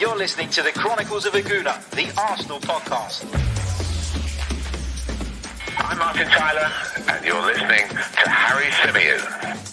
You're listening to the Chronicles of a Gooner, the Arsenal podcast. I'm Martin Tyler, and you're listening to Harry Symeou.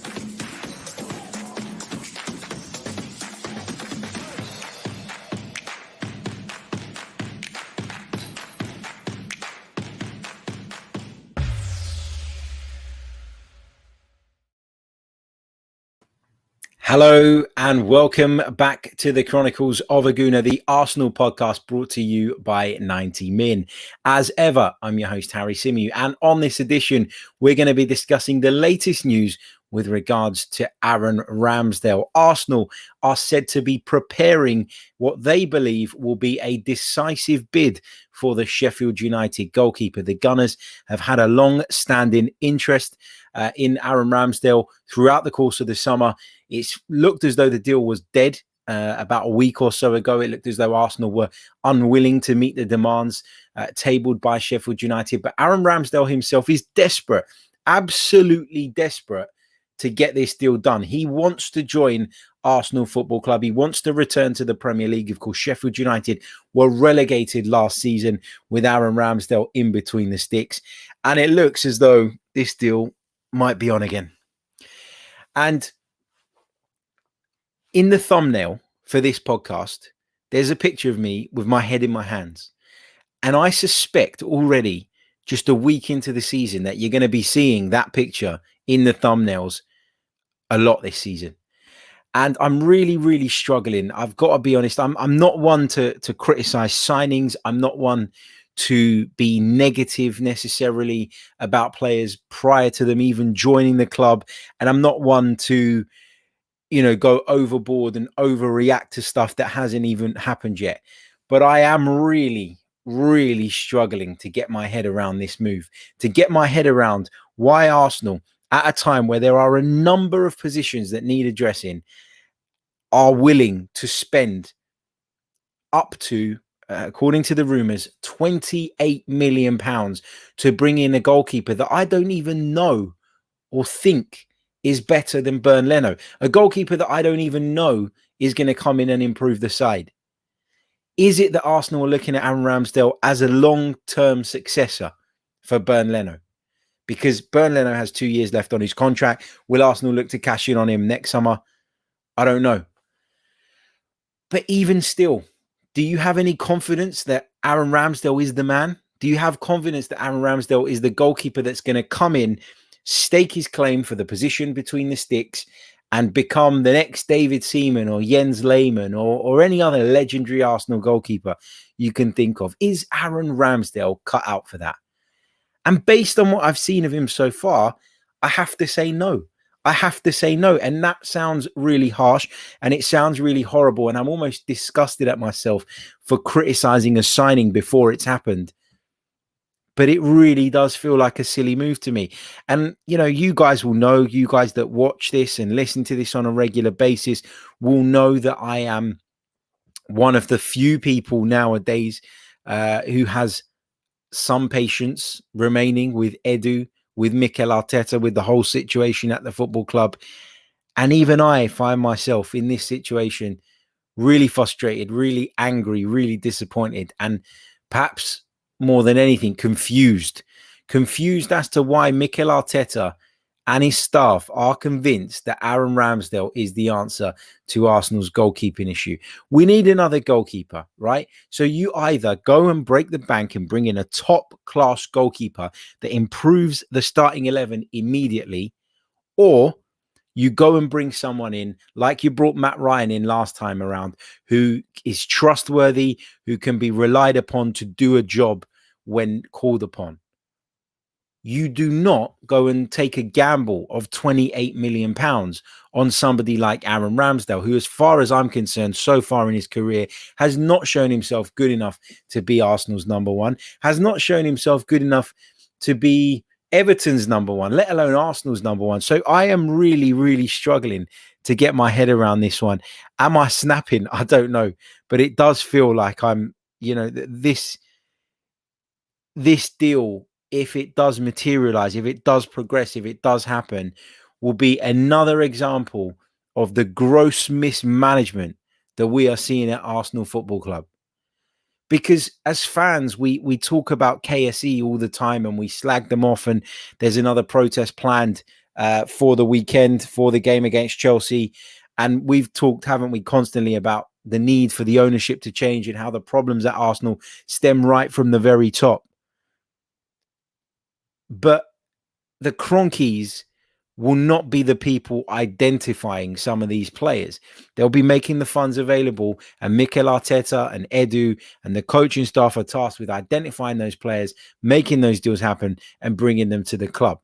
Hello and welcome back to the Chronicles of a Gooner, the Arsenal podcast brought to you by 90 Min. As ever, I'm your host, Harry Symeou, and on this edition, we're going to be discussing the latest news with regards to Aaron Ramsdale. Arsenal are said to be preparing what they believe will be a decisive bid for the Sheffield United goalkeeper. The Gunners have had a long-standing interest in Aaron Ramsdale throughout the course of the summer. It's looked as though the deal was dead about a week or so ago. It looked as though Arsenal were unwilling to meet the demands tabled by Sheffield United. But Aaron Ramsdale himself is desperate, absolutely desperate to get this deal done. He wants to join Arsenal Football Club. He wants to return to the Premier League. Of course, Sheffield United were relegated last season with Aaron Ramsdale in between the sticks. And it looks as though this deal might be on again. And in the thumbnail for this podcast, there's a picture of me with my head in my hands. And I suspect already, just a week into the season, that you're going to be seeing that picture in the thumbnails a lot this season. And I'm really struggling. I've got to be honest. I'm not one to criticize signings. I'm not one to be negative necessarily about players prior to them even joining the club. And I'm not one to, go overboard and overreact to stuff that hasn't even happened yet. But I am really struggling to get my head around this move, to get my head around why Arsenal, at a time where there are a number of positions that need addressing, are willing to spend up to, according to the rumours, £28 million to bring in a goalkeeper that I don't even know or think is better than Bernd Leno, a goalkeeper that I don't even know is going to come in and improve the side. Is it that Arsenal are looking at Aaron Ramsdale as a long-term successor for Bernd Leno? Because Bernd Leno has 2 years left on his contract. Will Arsenal look to cash in on him next summer? I don't know. But even still, do you have any confidence that Aaron Ramsdale is the man? Do you have confidence that Aaron Ramsdale is the goalkeeper that's going to come in, stake his claim for the position between the sticks, and become the next David Seaman or Jens Lehmann or any other legendary Arsenal goalkeeper you can think of? Is Aaron Ramsdale cut out for that? And based on what I've seen of him so far, I have to say no. I have to say no. And that sounds really harsh and it sounds really horrible. And I'm almost disgusted at myself for criticizing a signing before it's happened. But it really does feel like a silly move to me. And, you guys will know, you guys that watch this and listen to this on a regular basis will know that I am one of the few people nowadays who has some patience remaining with Edu, with Mikel Arteta, with the whole situation at the football club. And even I find myself in this situation really frustrated, really angry, really disappointed, and perhaps more than anything, confused as to why Mikel Arteta and his staff are convinced that Aaron Ramsdale is the answer to Arsenal's goalkeeping issue. We need another goalkeeper, right? So you either go and break the bank and bring in a top-class goalkeeper that improves the starting 11 immediately, or you go and bring someone in, like you brought Matt Ryan in last time around, who is trustworthy, who can be relied upon to do a job when called upon. You do not go and take a gamble of £28 million on somebody like Aaron Ramsdale, who, as far as I'm concerned, so far in his career, has not shown himself good enough to be Arsenal's number one, has not shown himself good enough to be Everton's number one, let alone Arsenal's number one. So I am really struggling to get my head around this one. Am I snapping? I don't know. But it does feel like I'm, this deal, if it does materialize, if it does progress, if it does happen, will be another example of the gross mismanagement that we are seeing at Arsenal Football Club. Because as fans, we talk about KSE all the time and we slag them off, and there's another protest planned for the weekend for the game against Chelsea. And we've talked, haven't we, constantly about the need for the ownership to change and how the problems at Arsenal stem right from the very top. But the Cronkies will not be the people identifying some of these players. They'll be making the funds available, and Mikel Arteta and Edu and the coaching staff are tasked with identifying those players, making those deals happen and bringing them to the club.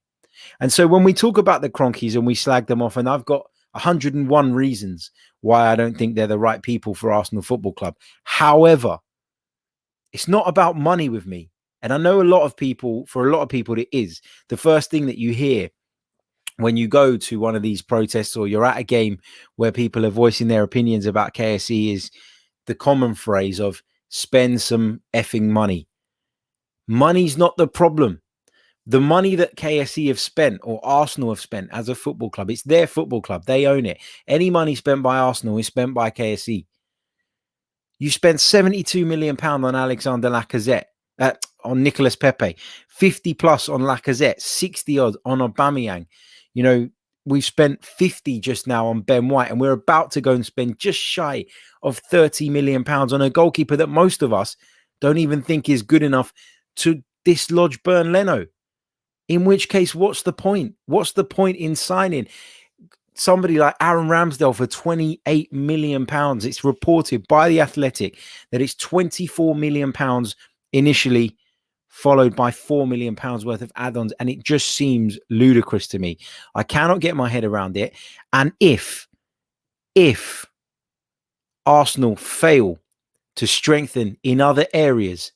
And so when we talk about the Cronkies and we slag them off, and I've got 101 reasons why I don't think they're the right people for Arsenal Football Club. However, it's not about money with me. And I know for a lot of people, it is. The first thing that you hear when you go to one of these protests or you're at a game where people are voicing their opinions about KSE is the common phrase of spend some effing money. Money's not the problem. The money that KSE have spent or Arsenal have spent as a football club, it's their football club. They own it. Any money spent by Arsenal is spent by KSE. You spent £72 million on Alexander Lacazette, on Nicolas Pepe, 50 plus on Lacazette, 60 odd on Aubameyang. You know, we've spent 50 just now on Ben White, and we're about to go and spend just shy of £30 million on a goalkeeper that most of us don't even think is good enough to dislodge Bernd Leno. In which case, what's the point? What's the point in signing somebody like Aaron Ramsdale for £28 million? It's reported by The Athletic that it's £24 million initially, followed by £4 million worth of add-ons. And it just seems ludicrous to me. I cannot get my head around it. And if Arsenal fail to strengthen in other areas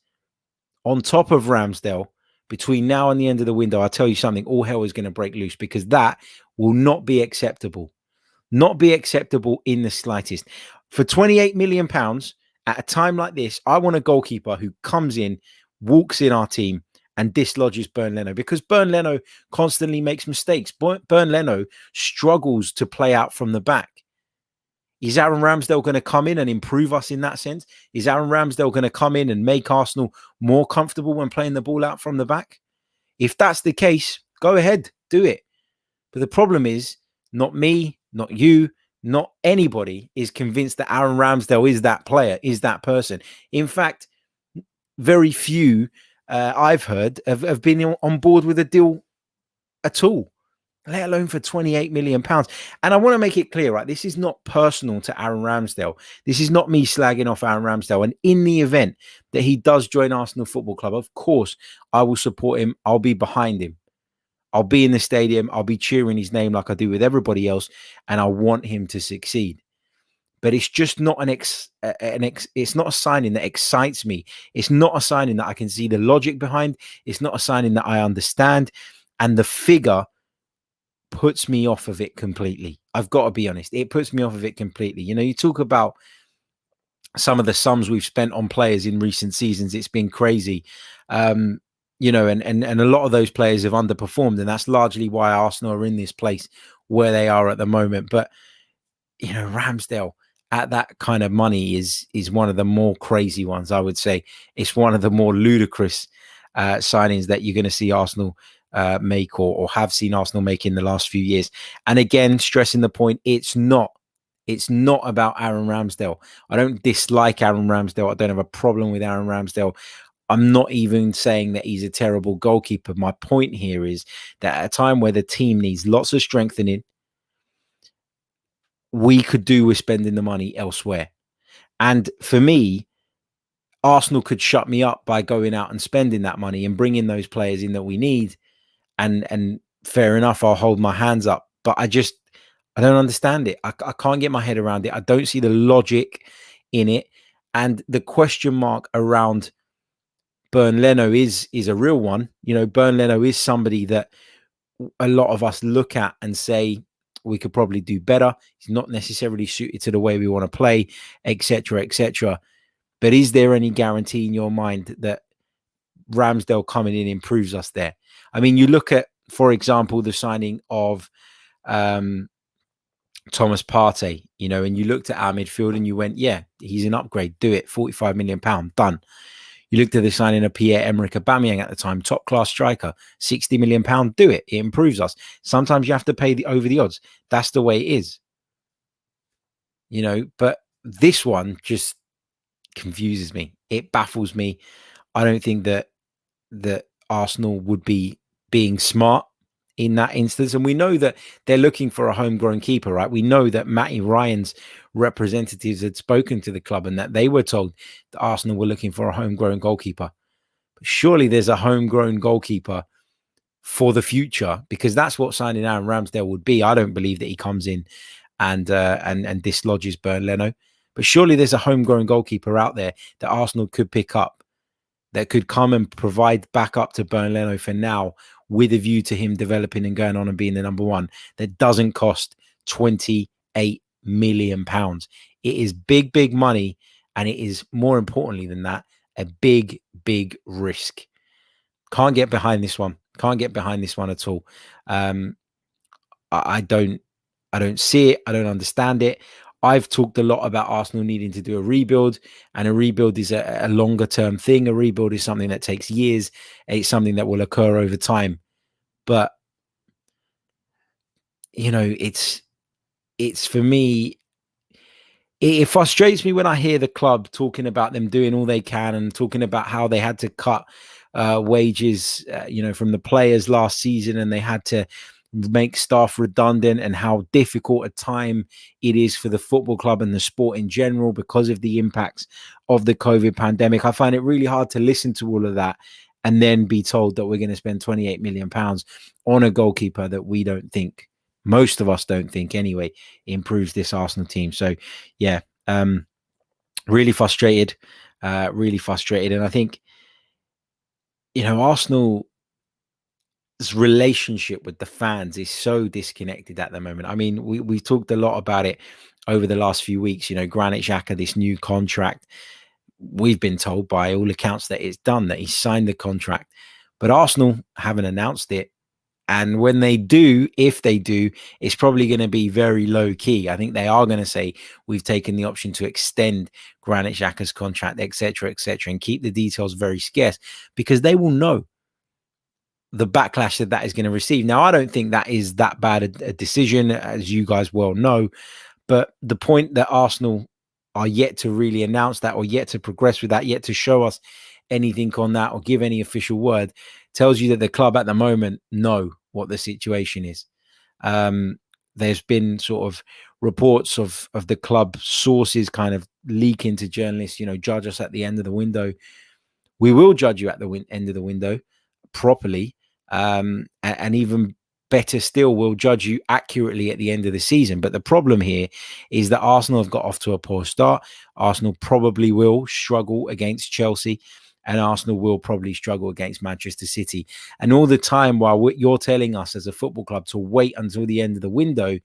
on top of Ramsdale between now and the end of the window, I'll tell you something, all hell is going to break loose, because that will not be acceptable. Not be acceptable in the slightest. For £28 million at a time like this, I want a goalkeeper who comes in, walks in our team and dislodges Bernd Leno, because Bernd Leno constantly makes mistakes. Bernd Leno struggles to play out from the back. Is Aaron Ramsdale going to come in and improve us in that sense? Is Aaron Ramsdale going to come in and make Arsenal more comfortable when playing the ball out from the back? If that's the case, go ahead, do it. But the problem is, not me, not you, not anybody is convinced that Aaron Ramsdale is that player, is that person. In fact, very few I've heard have been on board with a deal at all, let alone for £28 million. And I want to make it clear, right? This is not personal to Aaron Ramsdale. This is not me slagging off Aaron Ramsdale. And in the event that he does join Arsenal Football Club, of course, I will support him. I'll be behind him. I'll be in the stadium. I'll be cheering his name like I do with everybody else. And I want him to succeed. But it's just not it's not a signing that excites me. It's not a signing that I can see the logic behind. It's not a signing that I understand. And the figure puts me off of it completely. I've got to be honest. It puts me off of it completely. You know, you talk about some of the sums we've spent on players in recent seasons. It's been crazy. You know, and a lot of those players have underperformed. And that's largely why Arsenal are in this place where they are at the moment. But, you know, Ramsdale at that kind of money is one of the more crazy ones, I would say. It's one of the more ludicrous signings that you're going to see Arsenal make or have seen Arsenal make in the last few years. And again, stressing the point, it's not about Aaron Ramsdale. I don't dislike Aaron Ramsdale. I don't have a problem with Aaron Ramsdale. I'm not even saying that he's a terrible goalkeeper. My point here is that at a time where the team needs lots of strengthening, we could do with spending the money elsewhere. And for me, Arsenal could shut me up by going out and spending that money and bringing those players in that we need. And fair enough, I'll hold my hands up. But I don't understand it. I can't get my head around it. I don't see the logic in it. And the question mark around Bernd Leno is a real one. You know, Bernd Leno is somebody that a lot of us look at and say, we could probably do better. He's not necessarily suited to the way we want to play, etc., etc. But is there any guarantee in your mind that Ramsdale coming in improves us there? I mean, you look at, for example, the signing of Thomas Partey, and you looked at our midfield and you went, yeah, he's an upgrade. Do it. £45 million, done. You looked at the signing of Pierre-Emerick Aubameyang at the time, top class striker, £60 million. Do it. It improves us. Sometimes you have to pay over the odds. That's the way it is. But this one just confuses me. It baffles me. I don't think that Arsenal would be being smart in that instance. And we know that they're looking for a homegrown keeper, right? We know that Matty Ryan's representatives had spoken to the club and that they were told that Arsenal were looking for a homegrown goalkeeper. But surely there's a homegrown goalkeeper for the future, because that's what signing Aaron Ramsdale would be. I don't believe that he comes in and dislodges Bernd Leno. But surely there's a homegrown goalkeeper out there that Arsenal could pick up, that could come and provide backup to Bernd Leno for now, with a view to him developing and going on and being the number one, that doesn't cost £28 million. It is big, big money. And it is, more importantly than that, a big, big risk. Can't get behind this one. Can't get behind this one at all. I don't see it. I don't understand it. I've talked a lot about Arsenal needing to do a rebuild, and a rebuild is a longer term thing. A rebuild is something that takes years. It's something that will occur over time. But, it's for me, it frustrates me when I hear the club talking about them doing all they can and talking about how they had to cut wages, from the players last season, and they had to make staff redundant, and how difficult a time it is for the football club and the sport in general because of the impacts of the COVID pandemic. I find it really hard to listen to all of that and then be told that we're going to spend £28 million on a goalkeeper that we don't think, most of us don't think anyway, improves this Arsenal team. So yeah, really frustrated. And I think, Arsenal relationship with the fans is so disconnected at the moment. I mean, we've talked a lot about it over the last few weeks. Granit Xhaka, this new contract, we've been told by all accounts that it's done, that he's signed the contract, but Arsenal haven't announced it. And when they do, if they do, it's probably going to be very low key. I think they are going to say, we've taken the option to extend Granit Xhaka's contract, etc., and keep the details very scarce, because they will know the backlash that is going to receive. Now, I don't think that is that bad a decision, as you guys well know, but the point that Arsenal are yet to really announce that, or yet to progress with that, yet to show us anything on that or give any official word, tells you that the club at the moment know what the situation is. There's been sort of reports of the club sources kind of leaking to journalists, judge us at the end of the window. We will judge you at the end of the window properly. And even better still, we'll judge you accurately at the end of the season. But the problem here is that Arsenal have got off to a poor start. Arsenal probably will struggle against Chelsea, and Arsenal will probably struggle against Manchester City. And all the time while you're telling us as a football club to wait until the end of the window,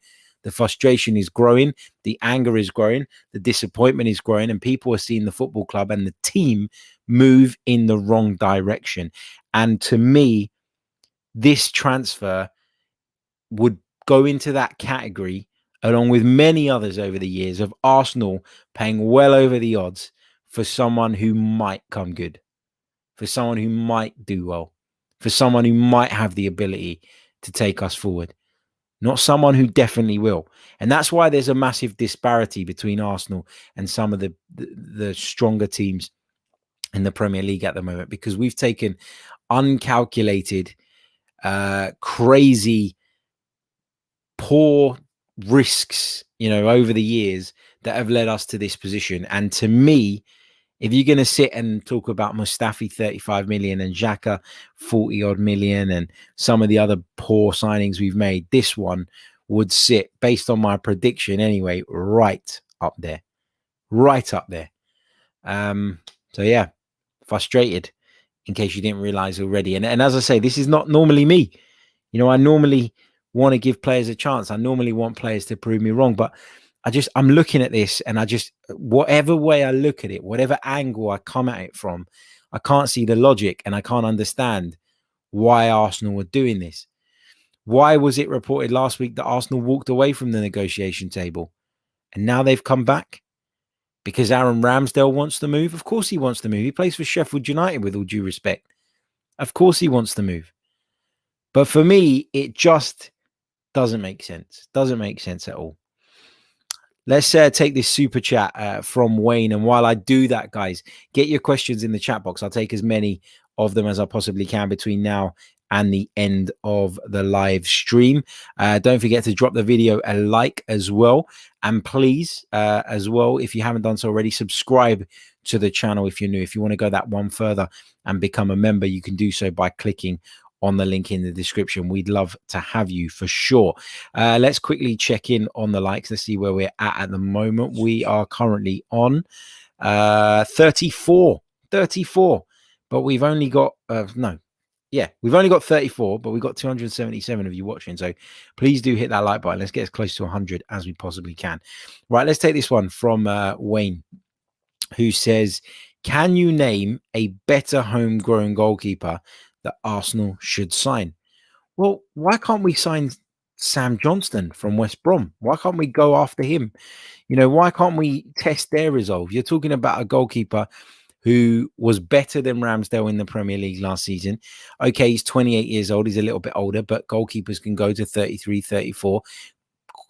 the frustration is growing, the anger is growing, the disappointment is growing, and people are seeing the football club and the team move in the wrong direction. And to me, this transfer would go into that category, along with many others over the years, of Arsenal paying well over the odds for someone who might come good, for someone who might do well, for someone who might have the ability to take us forward, not someone who definitely will. And that's why there's a massive disparity between Arsenal and some of the stronger teams in the Premier League at the moment, because we've taken uncalculated, crazy, poor risks, over the years that have led us to this position. And to me, if you're going to sit and talk about Mustafi 35 million and Xhaka 40 odd million and some of the other poor signings we've made, this one would sit, based on my prediction anyway, right up there. So yeah, frustrated, in case you didn't realize already. And as I say, this is not normally me. I normally want to give players a chance. I normally want players to prove me wrong, but I'm looking at this, and whatever way I look at it, whatever angle I come at it from, I can't see the logic, and I can't understand why Arsenal were doing this. Why was it reported last week that Arsenal walked away from the negotiation table and now they've come back? Because Aaron Ramsdale wants to move? Of course he wants to move. He plays for Sheffield United, with all due respect. Of course he wants to move. But for me, it just doesn't make sense. Doesn't make sense at all. Let's take this super chat from Wayne. And while I do that, guys, get your questions in the chat box. I'll take as many of them as I possibly can between now and the end of the live stream. Don't forget to drop the video a like as well. And please, as well, if you haven't done so already, subscribe to the channel if you're new. If you want to go that one further and become a member, you can do so by clicking on the link in the description. We'd love to have you for sure. Let's quickly check in on the likes. Let's see where we're at the moment. We are currently on 34, but we've only got, we've only got 34, but we've got 277 of you watching. So please do hit that like button. Let's get as close to 100 as we possibly can. Right, let's take this one from Wayne, who says, can you name a better homegrown goalkeeper that Arsenal should sign? Well, why can't we sign Sam Johnston from West Brom? Why can't we go after him? Why can't we test their resolve? You're talking about a goalkeeper who was better than Ramsdale in the Premier League last season. Okay, he's 28 years old. He's a little bit older, but goalkeepers can go to 33, 34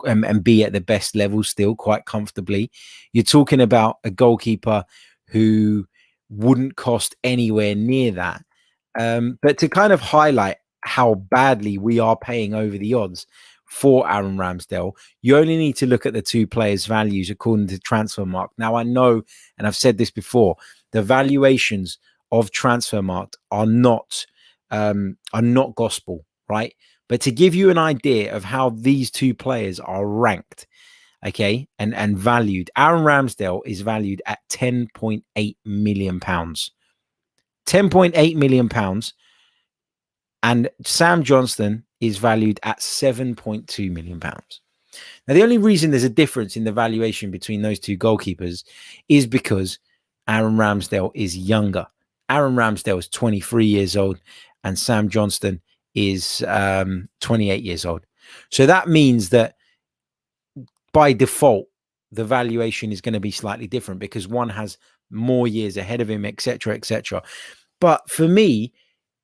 and be at the best level still quite comfortably. You're talking about a goalkeeper who wouldn't cost anywhere near that. But to kind of highlight how badly we are paying over the odds for Aaron Ramsdale, you only need to look at the two players' values according to Transfermarkt. Now, I know, and I've said this before, the valuations of Transfermarkt are not gospel, right? But to give you an idea of how these two players are ranked, okay, and valued, Aaron Ramsdale is valued at £10.8 million. £10.8 million. And Sam Johnston is valued at £7.2 million. Now, the only reason there's a difference in the valuation between those two goalkeepers is because Aaron Ramsdale is younger. Aaron Ramsdale is 23 years old and Sam Johnston is 28 years old. So that means that by default, the valuation is going to be slightly different because one has more years ahead of him, etc., etc. But for me,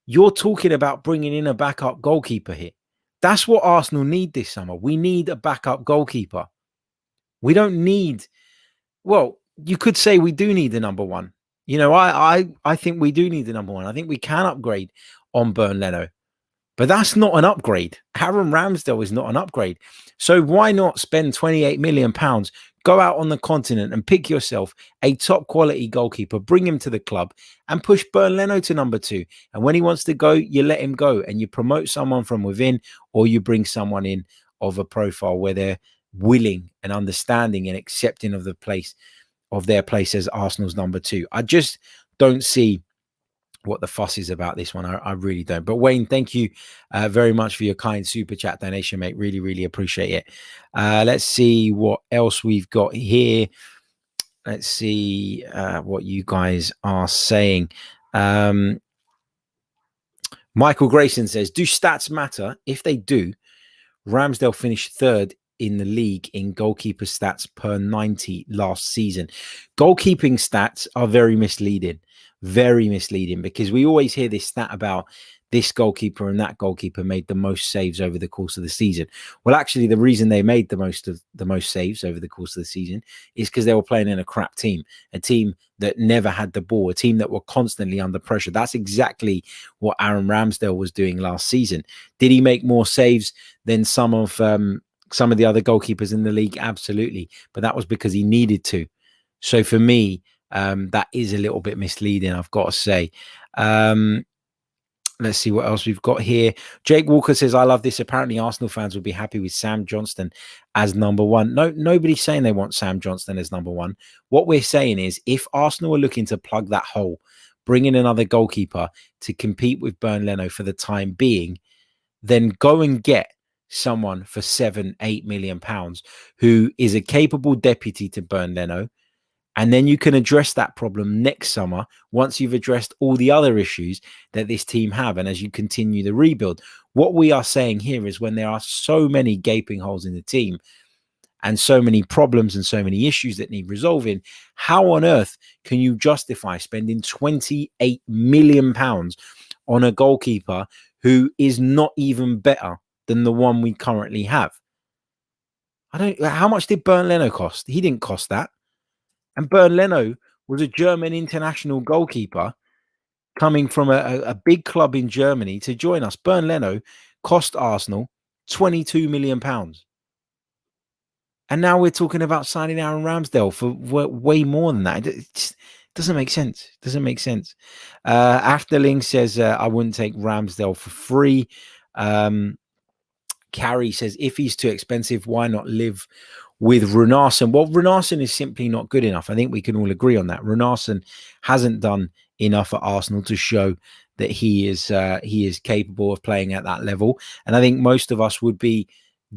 you're talking about bringing in a backup goalkeeper here. That's what Arsenal need this summer. We need a backup goalkeeper. We don't need, well, you could say we do need the number one. I think we do need the number one. I think we can upgrade on Bernd Leno. But that's not an upgrade. Aaron Ramsdale is not an upgrade. So why not spend £28 million, go out on the continent and pick yourself a top quality goalkeeper, bring him to the club and push Bernd Leno to number 2. And when he wants to go, you let him go and you promote someone from within, or you bring someone in of a profile where they're willing and understanding and accepting of their place as Arsenal's number 2. I just don't see what the fuss is about this one. I really don't. But Wayne, thank you very much for your kind super chat donation, mate. Really, really appreciate it. Let's see what else we've got here. Let's see what you guys are saying. Michael Grayson says, do stats matter? If they do, Ramsdale finished 3rd in the league in goalkeeper stats per 90 last season. Goalkeeping stats are very misleading, because we always hear this stat about this goalkeeper and that goalkeeper made the most saves over the course of the season. Well, actually, the reason they made the most saves over the course of the season is because they were playing in a crap team, a team that never had the ball, a team that were constantly under pressure. That's exactly what Aaron Ramsdale was doing last season. Did he make more saves than some of the other goalkeepers in the league? Absolutely. But that was because he needed to. So for me, that is a little bit misleading, I've got to say. Let's see what else we've got here. Jake Walker says, I love this. Apparently, Arsenal fans would be happy with Sam Johnston as number 1. No, nobody's saying they want Sam Johnston as number 1. What we're saying is, if Arsenal are looking to plug that hole, bring in another goalkeeper to compete with Bernd Leno for the time being, then go and get someone for £7-8 million who is a capable deputy to Bernd Leno And then you can address that problem next summer once you've addressed all the other issues that this team have. And as you continue the rebuild, what we are saying here is when there are so many gaping holes in the team and so many problems and so many issues that need resolving, how on earth can you justify spending £28 million on a goalkeeper who is not even better than the one we currently have? How much did Bernd Leno cost? He didn't cost that. And Bernd Leno was a German international goalkeeper coming from a big club in Germany to join us. Bernd Leno cost Arsenal £22 million. And now we're talking about signing Aaron Ramsdale for way more than that. It just doesn't make sense. Doesn't make sense. Afterling says, I wouldn't take Ramsdale for free. Carrie says, if he's too expensive, why not live with Runarsson? Well, Runarsson is simply not good enough. I think we can all agree on that. Runarsson hasn't done enough at Arsenal to show that he is capable of playing at that level. And I think most of us would be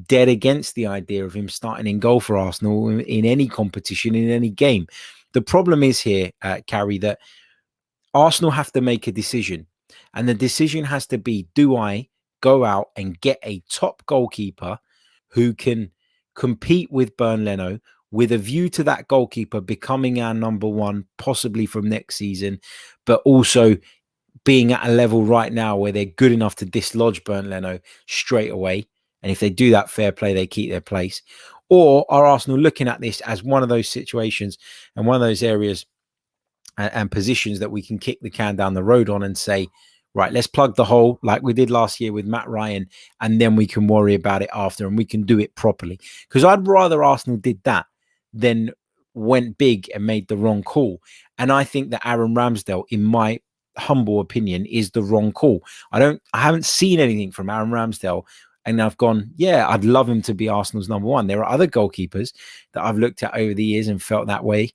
dead against the idea of him starting in goal for Arsenal in any competition, in any game. The problem is here, Carrie, that Arsenal have to make a decision. And the decision has to be, do I go out and get a top goalkeeper who can compete with Bernd Leno with a view to that goalkeeper becoming our number one, possibly from next season, but also being at a level right now where they're good enough to dislodge Bernd Leno straight away. And if they do that, fair play, they keep their place. Or are Arsenal looking at this as one of those situations and one of those areas and positions that we can kick the can down the road on and say, right, let's plug the hole like we did last year with Matt Ryan, and then we can worry about it after and we can do it properly. Because I'd rather Arsenal did that than went big and made the wrong call. And I think that Aaron Ramsdale, in my humble opinion, is the wrong call. I haven't seen anything from Aaron Ramsdale and I've gone, yeah, I'd love him to be Arsenal's number one. There are other goalkeepers that I've looked at over the years and felt that way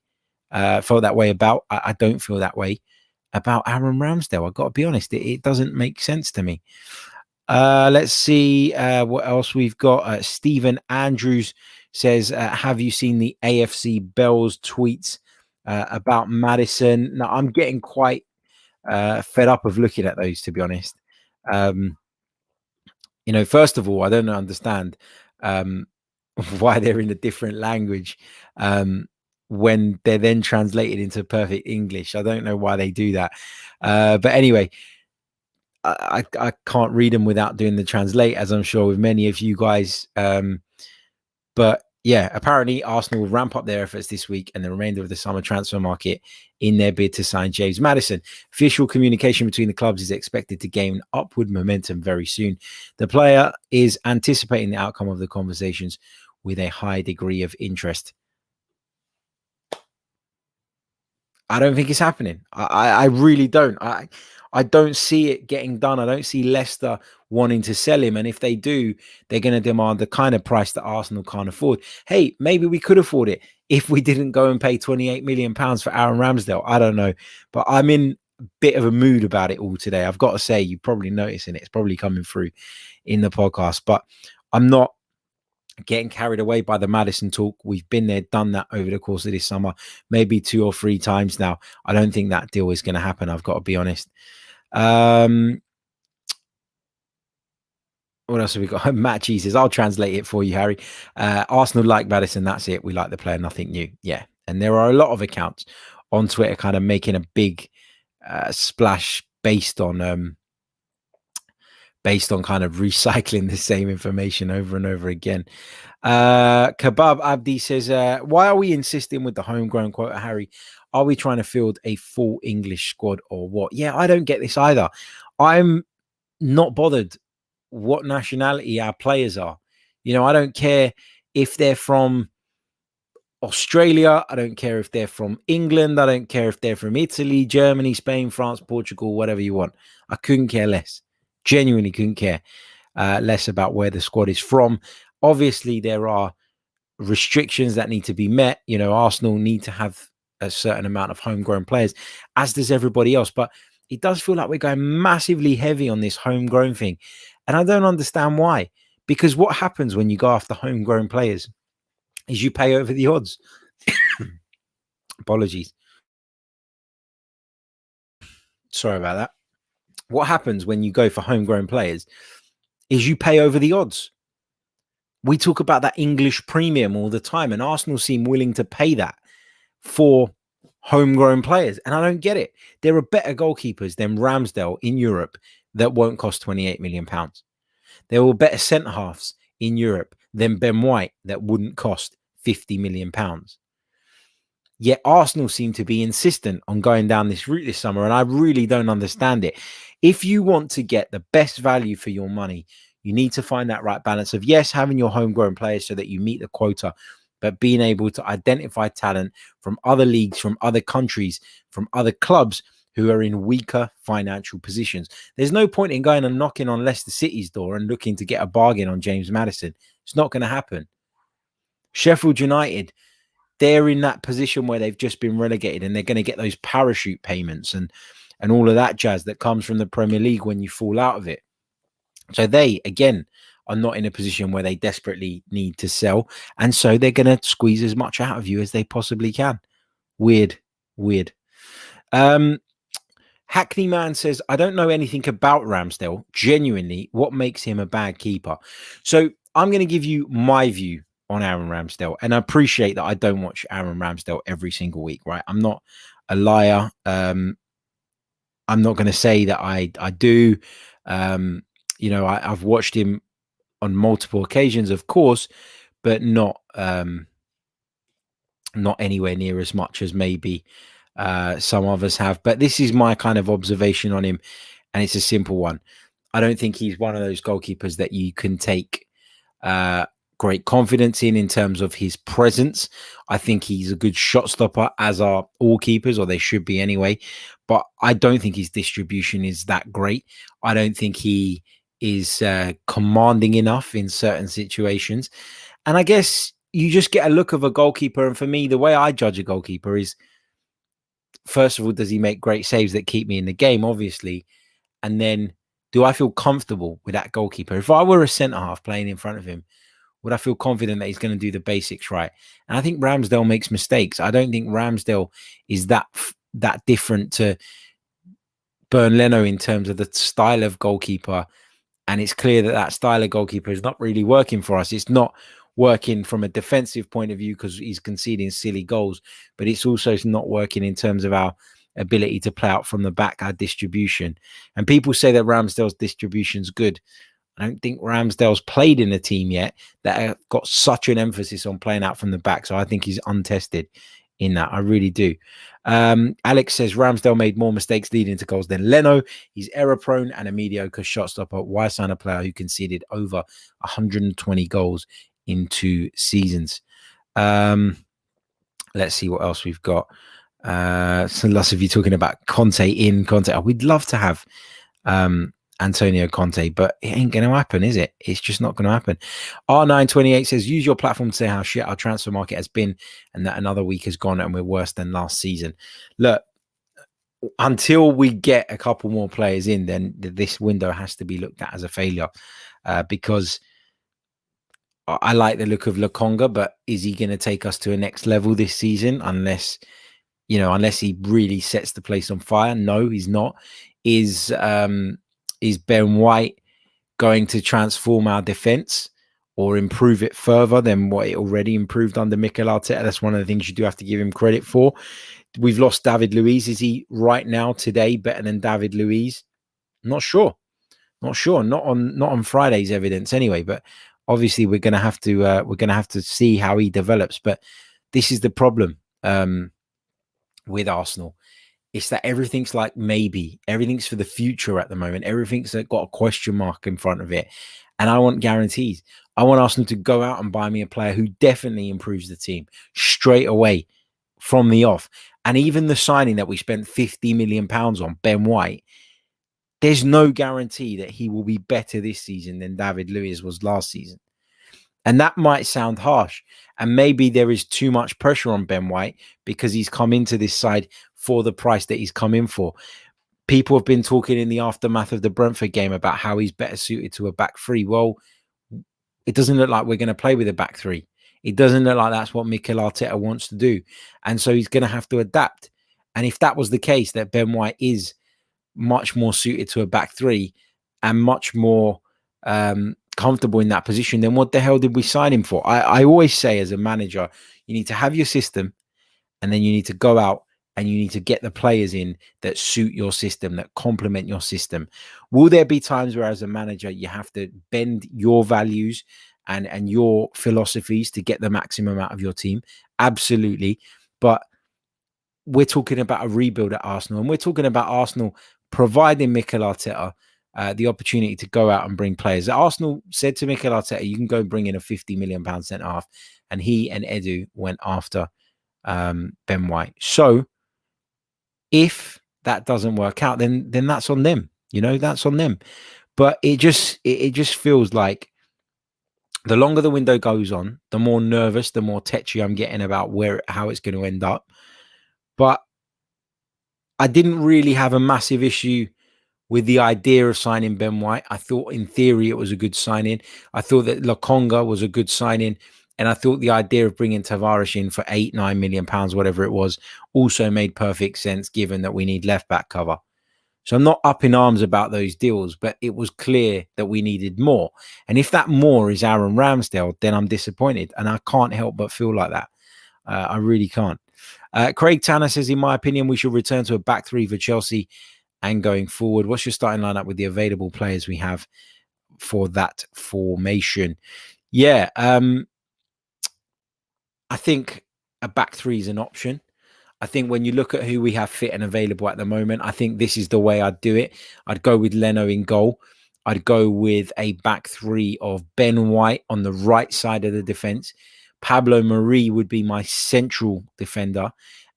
about. I don't feel that way about Aaron Ramsdale. I've got to be honest. It doesn't make sense to me. Let's see what else we've got. Stephen Andrews says, have you seen the AFC Bells tweets about Maddison? Now, I'm getting quite fed up of looking at those, to be honest. First of all, I don't understand why they're in a different language when they're then translated into perfect English. I don't know why they do that. But anyway, I can't read them without doing the translate, as I'm sure with many of you guys. But yeah, apparently Arsenal will ramp up their efforts this week and the remainder of the summer transfer market in their bid to sign James Maddison. Official communication between the clubs is expected to gain upward momentum very soon. The player is anticipating the outcome of the conversations with a high degree of interest. I don't think it's happening. I really don't. I don't see it getting done. I don't see Leicester wanting to sell him. And if they do, they're going to demand the kind of price that Arsenal can't afford. Hey, maybe we could afford it if we didn't go and pay £28 million for Aaron Ramsdale. I don't know. But I'm in a bit of a mood about it all today. I've got to say, you're probably noticing it. It's probably coming through in the podcast. But I'm not getting carried away by the Maddison talk. We've been there, done that over the course of this summer, maybe 2 or 3 times now. I don't think that deal is going to happen. I've got to be honest. What else have we got? Matt G says, I'll translate it for you, Harry. Arsenal like Maddison. That's it. We like the player. Nothing new. Yeah. And there are a lot of accounts on Twitter kind of making a big splash based on kind of recycling the same information over and over again. Kebab Abdi says, why are we insisting with the homegrown quota, Harry? Are we trying to field a full English squad or what? Yeah, I don't get this either. I'm not bothered what nationality our players are. I don't care if they're from Australia. I don't care if they're from England. I don't care if they're from Italy, Germany, Spain, France, Portugal, whatever you want. I couldn't care less. Genuinely couldn't care less about where the squad is from. Obviously, there are restrictions that need to be met. Arsenal need to have a certain amount of homegrown players, as does everybody else. But it does feel like we're going massively heavy on this homegrown thing. And I don't understand why. Because what happens when you go after homegrown players is you pay over the odds. Apologies. Sorry about that. What happens when you go for homegrown players is you pay over the odds. We talk about that English premium all the time, and Arsenal seem willing to pay that for homegrown players. And I don't get it. There are better goalkeepers than Ramsdale in Europe that won't cost £28 million. There were better centre halves in Europe than Ben White that wouldn't cost £50 million. Yet Arsenal seem to be insistent on going down this route this summer, and I really don't understand it. If you want to get the best value for your money, you need to find that right balance of, yes, having your homegrown players so that you meet the quota, but being able to identify talent from other leagues, from other countries, from other clubs who are in weaker financial positions. There's no point in going and knocking on Leicester City's door and looking to get a bargain on James Maddison. It's not going to happen. Sheffield United, they're in that position where they've just been relegated and they're going to get those parachute payments and all of that jazz that comes from the Premier League when you fall out of it. So they, again, are not in a position where they desperately need to sell. And so they're going to squeeze as much out of you as they possibly can. Weird. Hackney Man says, I don't know anything about Ramsdale. Genuinely, what makes him a bad keeper? So I'm going to give you my view on Aaron Ramsdale. And I appreciate that I don't watch Aaron Ramsdale every single week, right? I'm not a liar. I'm not going to say that I do. I've watched him on multiple occasions, of course, but not anywhere near as much as maybe some others have. But this is my kind of observation on him, and it's a simple one. I don't think he's one of those goalkeepers that you can take great confidence in terms of his presence. I think he's a good shot stopper, as are all keepers, or they should be anyway. But I don't think his distribution is that great. I don't think he is commanding enough in certain situations. And I guess you just get a look of a goalkeeper. And for me, the way I judge a goalkeeper is, first of all, does he make great saves that keep me in the game, obviously? And then, do I feel comfortable with that goalkeeper? If I were a centre-half playing in front of him, would I feel confident that he's going to do the basics right? And I think Ramsdale makes mistakes. I don't think Ramsdale is that different to Bernd Leno in terms of the style of goalkeeper. And it's clear that style of goalkeeper is not really working for us. It's not working from a defensive point of view because he's conceding silly goals, but it's also not working in terms of our ability to play out from the back, our distribution. And people say that Ramsdale's distribution's good. I don't think Ramsdale's played in a team yet that have got such an emphasis on playing out from the back. So I think he's untested in that. I really do. Alex says Ramsdale made more mistakes leading to goals than Leno. He's error prone and a mediocre shot stopper. Why sign a player who conceded over 120 goals in 2 seasons? Let's see what else we've got. So lots of you talking about Conte in Conte. Oh, we'd love to have Antonio Conte, but it ain't going to happen, is it? It's just not going to happen. R928 says, use your platform to say how shit our transfer market has been and that another week has gone and we're worse than last season. Look, until we get a couple more players in, then this window has to be looked at as a failure because I like the look of Lokonga, but is he going to take us to a next level this season? Unless he really sets the place on fire. No, he's not. Is Ben White going to transform our defense or improve it further than what it already improved under Mikel Arteta? That's one of the things you do have to give him credit for. We've lost David Luiz. Is he right now today better than David Luiz? Not sure. Not on Friday's evidence anyway. But obviously we're going to have to see how he develops. But this is the problem with Arsenal. It's that everything's like maybe. Everything's for the future at the moment. Everything's got a question mark in front of it. And I want guarantees. I want Arsenal to go out and buy me a player who definitely improves the team straight away from the off. And even the signing that we spent £50 million on, Ben White, there's no guarantee that he will be better this season than David Luiz was last season. And that might sound harsh. And maybe there is too much pressure on Ben White because he's come into this side for the price that he's come in for. People have been talking in the aftermath of the Brentford game about how he's better suited to a back three. Well, it doesn't look like we're going to play with a back three. It doesn't look like that's what Mikel Arteta wants to do. And so he's going to have to adapt. And if that was the case, that Ben White is much more suited to a back three and much more comfortable in that position, then what the hell did we sign him for? I always say, as a manager, you need to have your system, and then you need to go out and you need to get the players in that suit your system, that complement your system. Will there be times where, as a manager, you have to bend your values and your philosophies to get the maximum out of your team? Absolutely. But we're talking about a rebuild at Arsenal, and we're talking about Arsenal providing Mikel Arteta the opportunity to go out and bring players. Arsenal said to Mikel Arteta, you can go bring in a £50 million centre-half, and he and Edu went after Ben White. So if that doesn't work out, then that's on them. That's on them. But it just feels like the longer the window goes on, the more nervous, the more tetchy I'm getting about how it's going to end up. But I didn't really have a massive issue with the idea of signing Ben White. I thought in theory it was a good signing. I thought that Lokonga was a good signing. And I thought the idea of bringing Tavares in for £8-9 million, whatever it was, also made perfect sense, given that we need left back cover. So I'm not up in arms about those deals, but it was clear that we needed more. And if that more is Aaron Ramsdale, then I'm disappointed. And I can't help but feel like that. I really can't. Craig Tanner says, in my opinion, we should return to a back three for Chelsea and going forward. What's your starting lineup with the available players we have for that formation? Yeah, I think a back three is an option. I think when you look at who we have fit and available at the moment, I think this is the way I'd do it. I'd go with Leno in goal. I'd go with a back three of Ben White on the right side of the defence. Pablo Mari would be my central defender.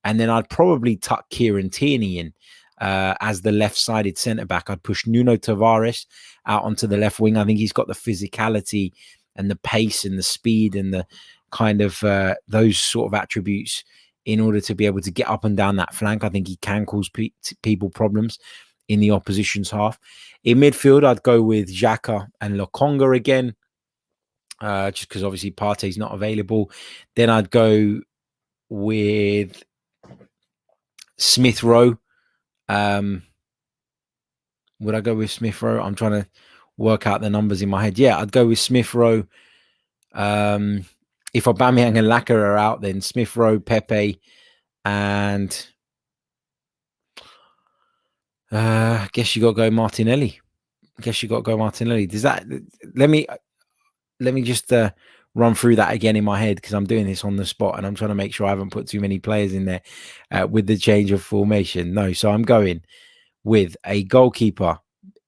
And then I'd probably tuck Kieran Tierney in as the left-sided centre-back. I'd push Nuno Tavares out onto the left wing. I think he's got the physicality and the pace and the speed and the kind of those sort of attributes in order to be able to get up and down that flank. I think he can cause people problems in the opposition's half. In midfield, I'd go with Xhaka and Lokonga again, just because obviously Partey's not available. Then I'd go with Smith Rowe. Would I go with Smith Rowe? I'm trying to work out the numbers in my head. Yeah, I'd go with Smith Rowe. If Aubameyang and Laka are out, then Smith Rowe, Pepe, and I guess you got to go Martinelli. Does that? Let me just run through that again in my head, because I'm doing this on the spot and I'm trying to make sure I haven't put too many players in there with the change of formation. No, so I'm going with a goalkeeper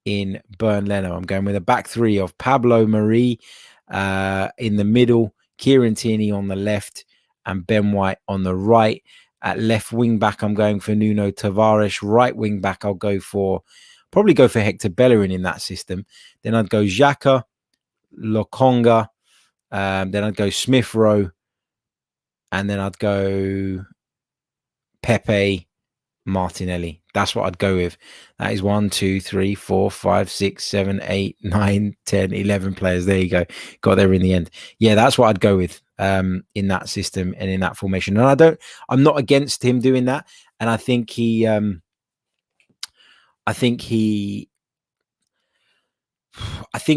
in Bernd Leno. I'm going with a back three of Pablo Mari in the middle, Kieran Tierney on the left, and Ben White on the right. At left wing back, I'm going for Nuno Tavares. Right wing back, I'll probably go for Hector Bellerin in that system. Then I'd go Xhaka, Lokonga. Then I'd go Smith Rowe. And then I'd go Pepe, Martinelli. That's what I'd go with. That is 1, 2, 3, 4, 5, 6, 7, 8, 9, 10, 11 players. There you go. Got there in the end. Yeah, that's what I'd go with in that system and in that formation. And I'm not against him doing that. And I think he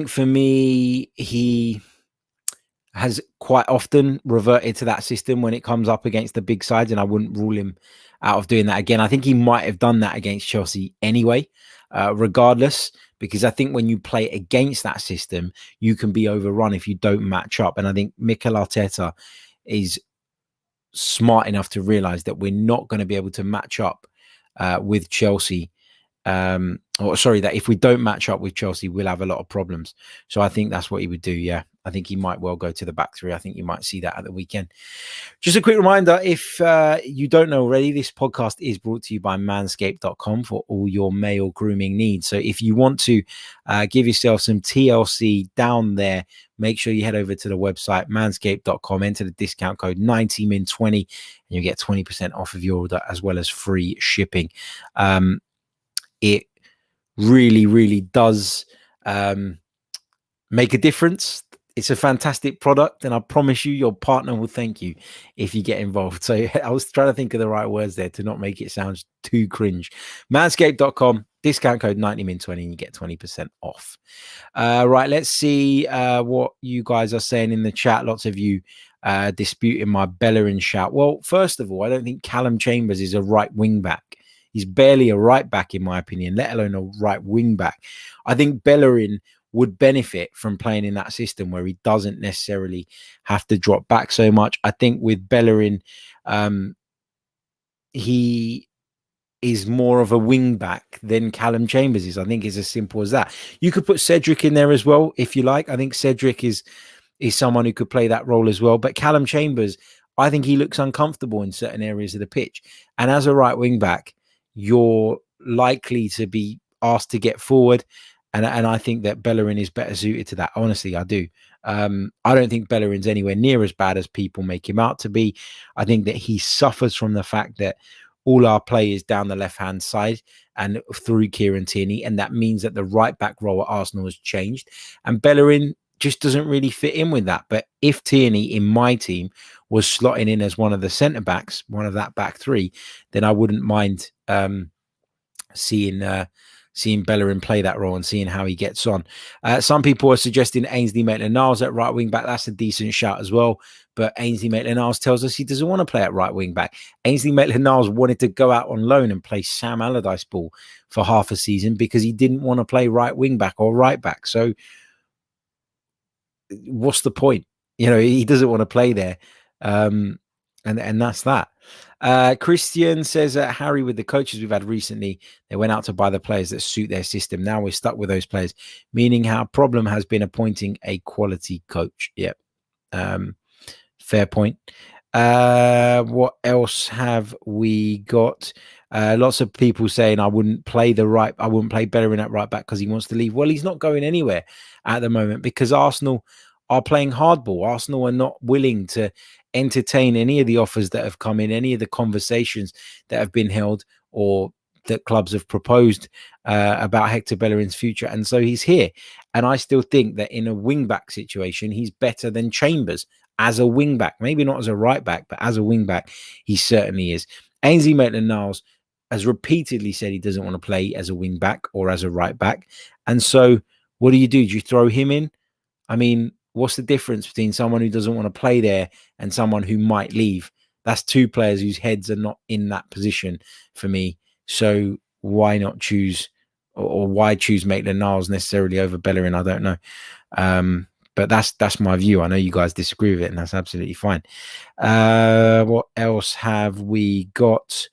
for me, he has quite often reverted to that system when it comes up against the big sides, and I wouldn't rule him out of doing that again. I think he might have done that against Chelsea anyway, regardless, because I think when you play against that system, you can be overrun if you don't match up. And I think Mikel Arteta is smart enough to realize that we're not going to be able to match up with Chelsea. That if we don't match up with Chelsea, we'll have a lot of problems. So I think that's what he would do. Yeah, I think he might well go to the back three. I think you might see that at the weekend. Just a quick reminder, if you don't know already, this podcast is brought to you by manscaped.com for all your male grooming needs. So if you want to give yourself some TLC down there, make sure you head over to the website, manscaped.com, enter the discount code 90min20, and you get 20% off of your order, as well as free shipping. It really, really does make a difference. It's a fantastic product, and I promise you, your partner will thank you if you get involved. So I was trying to think of the right words there to not make it sound too cringe. Manscaped.com, discount code 90min20, and you get 20% off. Right, let's see what you guys are saying in the chat. Lots of you disputing my Bellerin shout. Well, first of all, I don't think Callum Chambers is a right wing back. He's barely a right back, in my opinion, let alone a right wing back. I think Bellerin would benefit from playing in that system where he doesn't necessarily have to drop back so much. I think with Bellerin, he is more of a wing back than Callum Chambers is. I think it's as simple as that. You could put Cedric in there as well, if you like. I think Cedric is someone who could play that role as well. But Callum Chambers, I think he looks uncomfortable in certain areas of the pitch. And as a right wing back, you're likely to be asked to get forward. And I think that Bellerin is better suited to that. Honestly, I do. I don't think Bellerin's anywhere near as bad as people make him out to be. I think that he suffers from the fact that all our play is down the left-hand side and through Kieran Tierney. And that means that the right-back role at Arsenal has changed. And Bellerin just doesn't really fit in with that. But if Tierney in my team was slotting in as one of the centre-backs, one of that back three, then I wouldn't mind seeing Bellerin play that role and seeing how he gets on. Some people are suggesting Ainsley Maitland-Niles at right wing back. That's a decent shout as well. But Ainsley Maitland-Niles tells us he doesn't want to play at right wing back. Ainsley Maitland-Niles wanted to go out on loan and play Sam Allardyce ball for half a season because he didn't want to play right wing back or right back. So what's the point? He doesn't want to play there. And that's that. Christian says, Harry, with the coaches we've had recently, they went out to buy the players that suit their system. Now we're stuck with those players, meaning our problem has been appointing a quality coach. Yep. Fair point. What else have we got? Lots of people saying I wouldn't play Bellerin at right back because he wants to leave. Well, he's not going anywhere at the moment because Arsenal are playing hardball. Arsenal are not willing to entertain any of the offers that have come in, any of the conversations that have been held or that clubs have proposed about Hector Bellerin's future. And so he's here. And I still think that in a wing-back situation, he's better than Chambers as a wing-back. Maybe not as a right-back, but as a wing-back, he certainly is. Ainsley Maitland-Niles has repeatedly said he doesn't want to play as a wing-back or as a right-back. And so what do? Do you throw him in? I mean, what's the difference between someone who doesn't want to play there and someone who might leave? That's two players whose heads are not in that position for me. So why not choose, or why choose Maitland-Niles necessarily over Bellerin? I don't know. But that's my view. I know you guys disagree with it, and that's absolutely fine. What else have we got?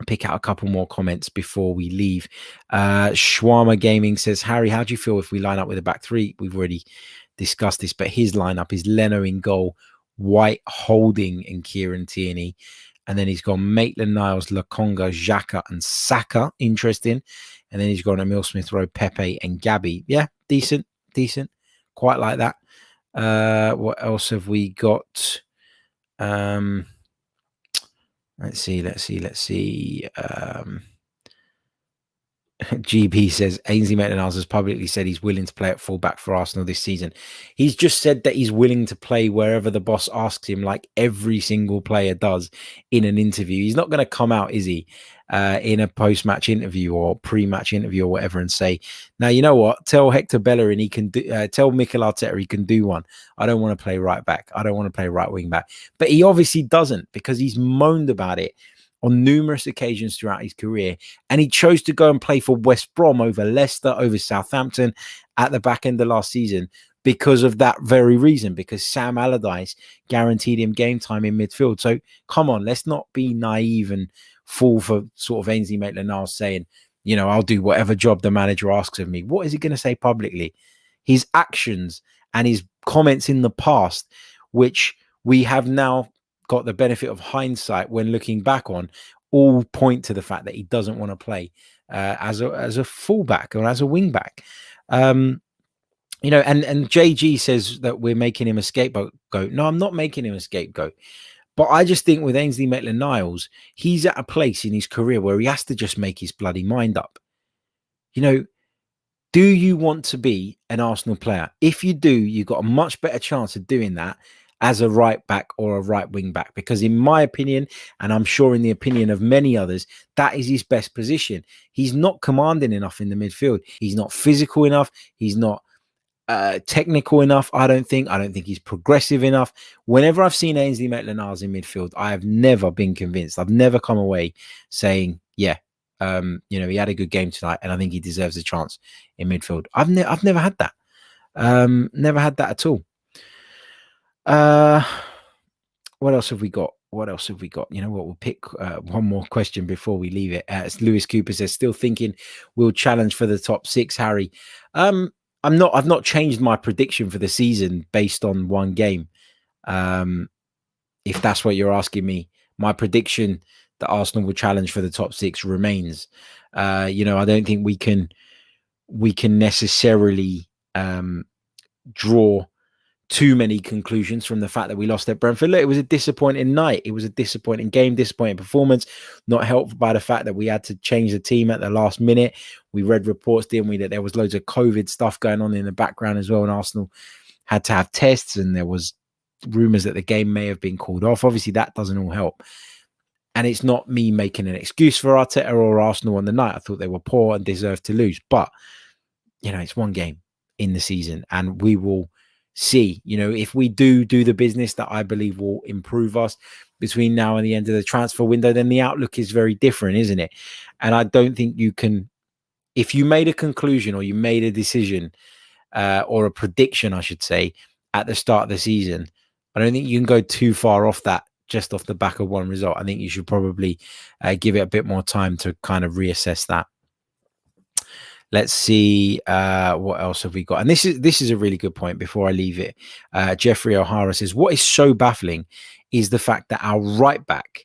Pick out a couple more comments before we leave. Shawarma Gaming says, Harry, how do you feel if we line up with a back three? We've already discussed this, but his lineup is Leno in goal, White, Holding, and Kieran Tierney. And then he's got Maitland-Niles, Lokonga, Xhaka, and Saka. Interesting. And then he's got Emile Smith-Rowe, Pepe, and Gabby. Yeah, decent. Quite like that. What else have we got? Let's see. GB says Ainsley Maitland-Niles has publicly said he's willing to play at fullback for Arsenal this season. He's just said that he's willing to play wherever the boss asks him, like every single player does in an interview. He's not going to come out, is he, in a post-match interview or pre-match interview or whatever and say, now, you know what, tell Hector Bellerin he can do, tell Mikel Arteta he can do one. I don't want to play right back. I don't want to play right wing back. But he obviously doesn't, because he's moaned about it on numerous occasions throughout his career. And he chose to go and play for West Brom over Leicester, over Southampton at the back end of last season because of that very reason, because Sam Allardyce guaranteed him game time in midfield. So come on, let's not be naive and fall for sort of Ainsley Maitland-Niles saying, you know, I'll do whatever job the manager asks of me. What is he going to say publicly? His actions and his comments in the past, which we have now got the benefit of hindsight when looking back on, all point to the fact that he doesn't want to play as a fullback or as a wing back. You know, and JG says that we're making him a scapegoat. No, I'm not making him a scapegoat. But I just think with Ainsley Maitland-Niles, he's at a place in his career where he has to just make his bloody mind up. You know, Do you want to be an Arsenal player? If you do, you've got a much better chance of doing that as a right back or a right wing back, because in my opinion, and I'm sure in the opinion of many others, that is his best position. He's not commanding enough in the midfield. He's not physical enough. He's not technical enough. I don't think he's progressive enough. Whenever I've seen Ainsley Maitland-Niles in midfield, I have never been convinced. I've never come away saying, yeah, he had a good game tonight and I think he deserves a chance in midfield. I've never had that. Never had that at all. What else have we got? You know what? We'll pick one more question before we leave it. Lewis Cooper says, still thinking we'll challenge for the top 6, Harry. I've not changed my prediction for the season based on one game. If that's what you're asking me, my prediction that Arsenal will challenge for the top 6 remains. I don't think we can necessarily draw too many conclusions from the fact that we lost at Brentford. Look, it was a disappointing night. It was a disappointing game, disappointing performance, not helped by the fact that we had to change the team at the last minute. We read reports, didn't we, that there was loads of COVID stuff going on in the background as well, and Arsenal had to have tests, and there was rumours that the game may have been called off. Obviously, that doesn't all help. And it's not me making an excuse for Arteta or Arsenal on the night. I thought they were poor and deserved to lose. But, it's one game in the season, and we will see, if we do the business that I believe will improve us between now and the end of the transfer window, then the outlook is very different, isn't it? And I don't think you can, if you made a conclusion or you made a decision or a prediction, I should say, at the start of the season, I don't think you can go too far off that just off the back of one result. I think you should probably give it a bit more time to kind of reassess that. Let's see what else have we got. And this is a really good point before I leave it. Jeffrey O'Hara says, what is so baffling is the fact that our right back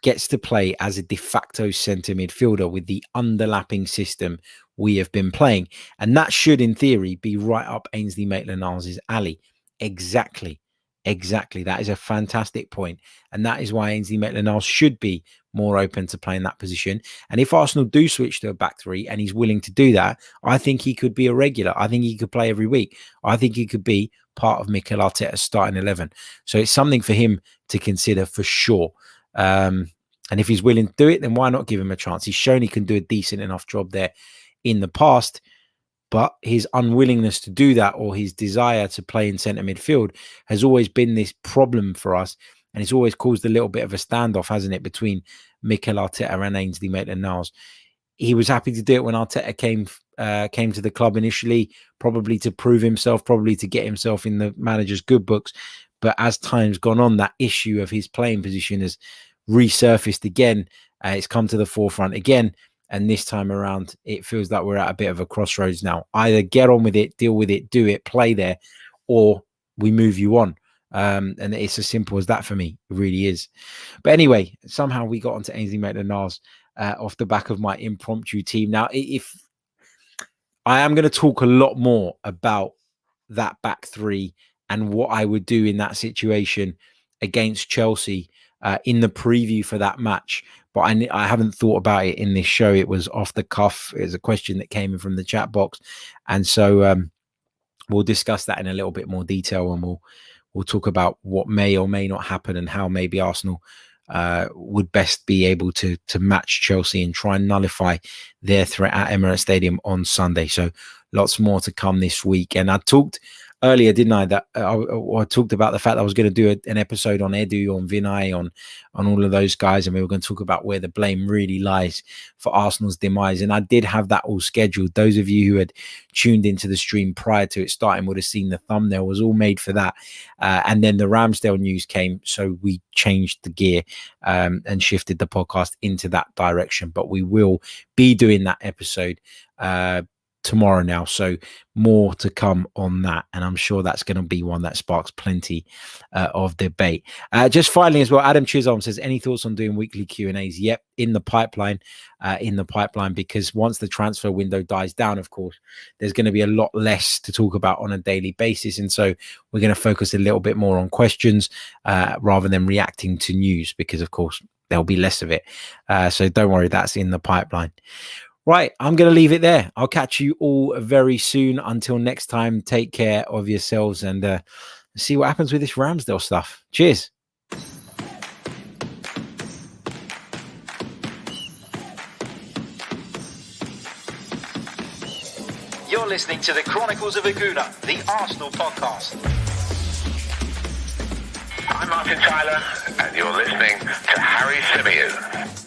gets to play as a de facto centre midfielder with the underlapping system we have been playing. And that should, in theory, be right up Ainsley Maitland-Niles' alley. Exactly. That is a fantastic point. And that is why Ainsley Maitland-Niles should be more open to playing that position. And if Arsenal do switch to a back 3 and he's willing to do that, I think he could be a regular. I think he could play every week. I think he could be part of Mikel Arteta's starting 11. So it's something for him to consider for sure. And if he's willing to do it, then why not give him a chance? He's shown he can do a decent enough job there in the past. But his unwillingness to do that, or his desire to play in centre midfield, has always been this problem for us. And it's always caused a little bit of a standoff, hasn't it, between Mikel Arteta and Ainsley Maitland-Niles. He was happy to do it when Arteta came to the club initially, probably to prove himself, probably to get himself in the manager's good books. But as time's gone on, that issue of his playing position has resurfaced again. It's come to the forefront again. And this time around, it feels like we're at a bit of a crossroads now. Either get on with it, deal with it, do it, play there, or we move you on. And it's as simple as that for me. It really is. But anyway, somehow we got onto Ainsley Maitland-Niles off the back of my impromptu team. Now, if I am going to talk a lot more about that back 3 and what I would do in that situation against Chelsea in the preview for that match. But I haven't thought about it in this show. It was off the cuff. It was a question that came in from the chat box. And so we'll discuss that in a little bit more detail, and we'll talk about what may or may not happen and how maybe Arsenal would best be able to match Chelsea and try and nullify their threat at Emirates Stadium on Sunday. So lots more to come this week. And I talked earlier, didn't I, that I talked about the fact that I was going to do an episode on Edu, on Vinay, on all of those guys, and we were going to talk about where the blame really lies for Arsenal's demise. And I did have that all scheduled. Those of you who had tuned into the stream prior to it starting would have seen the thumbnail was all made for that. And then the Ramsdale news came, so we changed the gear and shifted the podcast into that direction. But we will be doing that episode tomorrow now, so more to come on that, and I'm sure that's going to be one that sparks plenty of debate. Just finally as well, Adam Chisholm says, any thoughts on doing weekly Q&As? Yep, in the pipeline, because once the transfer window dies down, of course, there's going to be a lot less to talk about on a daily basis, and so we're going to focus a little bit more on questions rather than reacting to news, because of course there'll be less of it. So don't worry, that's in the pipeline. Right, I'm going to leave it there. I'll catch you all very soon. Until next time, take care of yourselves and see what happens with this Ramsdale stuff. Cheers. You're listening to the Chronicles of a Gooner, the Arsenal podcast. I'm Martin Tyler, and you're listening to Harry Symeou.